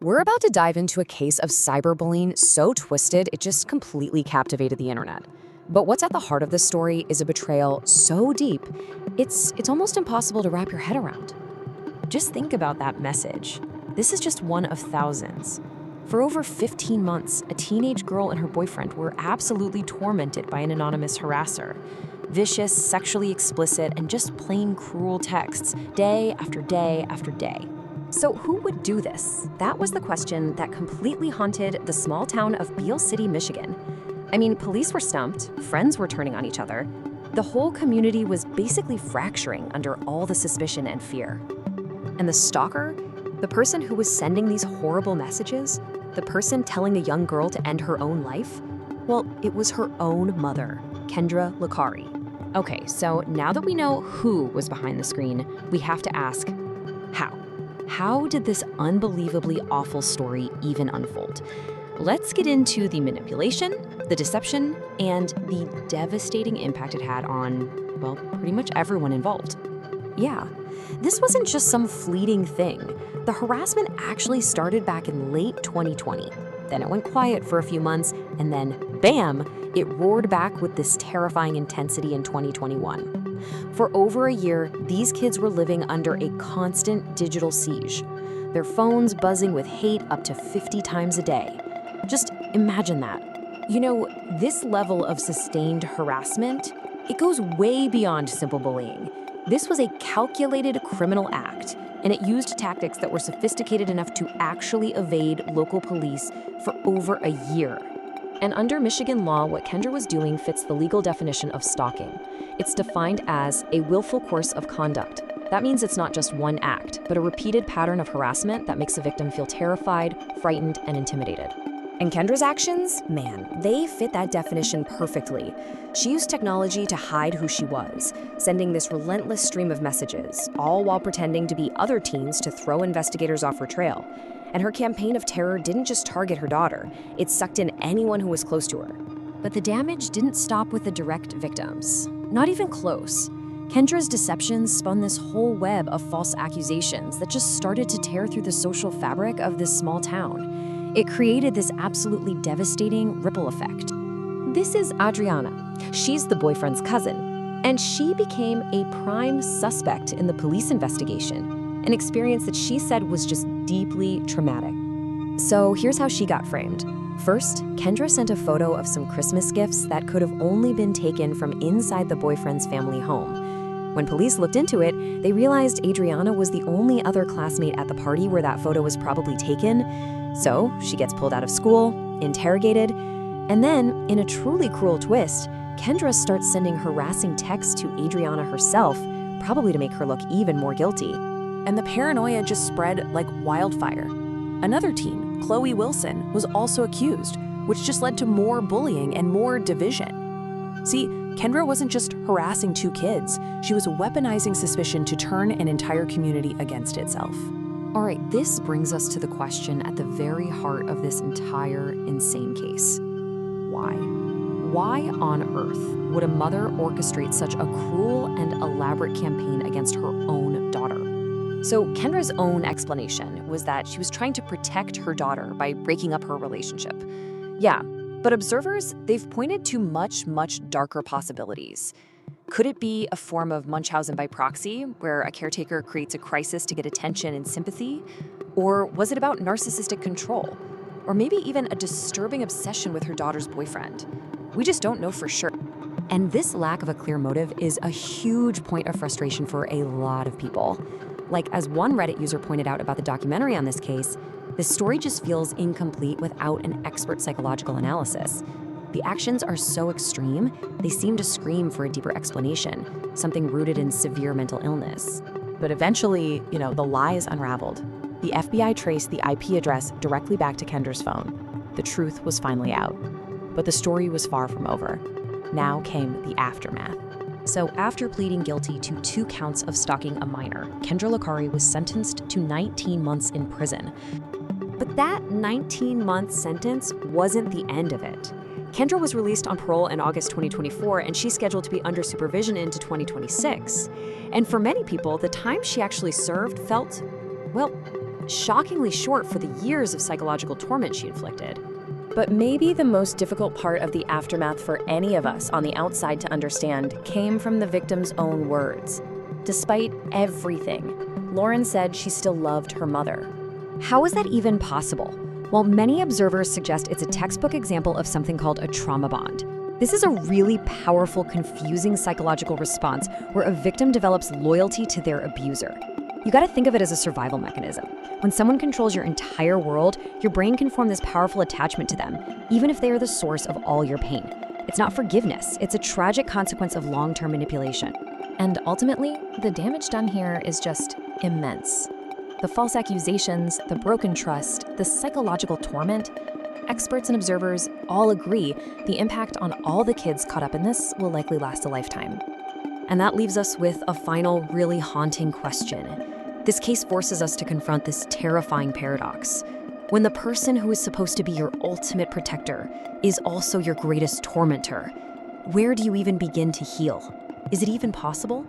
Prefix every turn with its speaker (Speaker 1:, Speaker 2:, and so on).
Speaker 1: We're about to dive into a case of cyberbullying so twisted it just completely captivated the internet. But what's at the heart of this story is a betrayal so deep, it's almost impossible to wrap your head around. Just think about that message. This is just one of thousands. For over 15 months, a teenage girl and her boyfriend were absolutely tormented by an anonymous harasser. Vicious, sexually explicit, and just plain cruel texts, day after day after day. So who would do this? That was the question that completely haunted the small town of Beal City, Michigan. I mean, police were stumped, friends were turning on each other. The whole community was basically fracturing under all the suspicion and fear. And the stalker? The person who was sending these horrible messages? The person telling a young girl to end her own life? Well, it was her own mother, Kendra Licari. Okay, so now that we know who was behind the screen, we have to ask, how? How did this unbelievably awful story even unfold? Let's get into the manipulation, the deception, and the devastating impact it had on, well, pretty much everyone involved. Yeah, this wasn't just some fleeting thing. The harassment actually started back in late 2020. Then it went quiet for a few months, and then, bam, it roared back with this terrifying intensity in 2021. For over a year, these kids were living under a constant digital siege, their phones buzzing with hate up to 50 times a day. Just imagine that. You know, this level of sustained harassment, it goes way beyond simple bullying. This was a calculated criminal act, and it used tactics that were sophisticated enough to actually evade local police for over a year. And under Michigan law, what Kendra was doing fits the legal definition of stalking. It's defined as a willful course of conduct. That means it's not just one act, but a repeated pattern of harassment that makes a victim feel terrified, frightened, and intimidated. And Kendra's actions, man, they fit that definition perfectly. She used technology to hide who she was, sending this relentless stream of messages, all while pretending to be other teens to throw investigators off her trail. And her campaign of terror didn't just target her daughter, it sucked in anyone who was close to her. But the damage didn't stop with the direct victims. Not even close. Kendra's deceptions spun this whole web of false accusations that just started to tear through the social fabric of this small town. It created this absolutely devastating ripple effect. This is Adriana. She's the boyfriend's cousin, and she became a prime suspect in the police investigation, an experience that she said was just deeply traumatic. So here's how she got framed. First, Kendra sent a photo of some Christmas gifts that could have only been taken from inside the boyfriend's family home. When police looked into it, they realized Adriana was the only other classmate at the party where that photo was probably taken. So she gets pulled out of school, interrogated, and then, in a truly cruel twist, Kendra starts sending harassing texts to Adriana herself, probably to make her look even more guilty.
Speaker 2: And the paranoia just spread like wildfire. Another teen, Chloe Wilson, was also accused, which just led to more bullying and more division. See, Kendra wasn't just harassing two kids, she was weaponizing suspicion to turn an entire community against itself.
Speaker 1: All right, this brings us to the question at the very heart of this entire insane case. Why? Why on earth would a mother orchestrate such a cruel and elaborate campaign against her own daughter? So Kendra's own explanation was that she was trying to protect her daughter by breaking up her relationship. Yeah, but observers, they've pointed to much, much darker possibilities. Could it be a form of Munchausen by proxy, where a caretaker creates a crisis to get attention and sympathy? Or was it about narcissistic control? Or maybe even a disturbing obsession with her daughter's boyfriend? We just don't know for sure. And this lack of a clear motive is a huge point of frustration for a lot of people. Like, as one Reddit user pointed out about the documentary on this case, this story just feels incomplete without an expert psychological analysis. The actions are so extreme, they seem to scream for a deeper explanation, something rooted in severe mental illness.
Speaker 2: But eventually, the lie is unraveled. The FBI traced the IP address directly back to Kendra's phone. The truth was finally out. But the story was far from over. Now came the aftermath.
Speaker 1: So after pleading guilty to 2 counts of stalking a minor, Kendra Licari was sentenced to 19 months in prison. But that 19-month sentence wasn't the end of it. Kendra was released on parole in August 2024, and she's scheduled to be under supervision into 2026. And for many people, the time she actually served felt, well, shockingly short for the years of psychological torment she inflicted.
Speaker 2: But maybe the most difficult part of the aftermath for any of us on the outside to understand came from the victim's own words. Despite everything, Lauryn said she still loved her mother.
Speaker 1: How is that even possible? Well, many observers suggest it's a textbook example of something called a trauma bond. This is a really powerful, confusing psychological response where a victim develops loyalty to their abuser. You gotta think of it as a survival mechanism. When someone controls your entire world, your brain can form this powerful attachment to them, even if they are the source of all your pain. It's not forgiveness, it's a tragic consequence of long-term manipulation.
Speaker 2: And ultimately, the damage done here is just immense. The false accusations, the broken trust, the psychological torment, experts and observers all agree the impact on all the kids caught up in this will likely last a lifetime.
Speaker 1: And that leaves us with a final, really haunting question. This case forces us to confront this terrifying paradox. When the person who is supposed to be your ultimate protector is also your greatest tormentor, where do you even begin to heal? Is it even possible?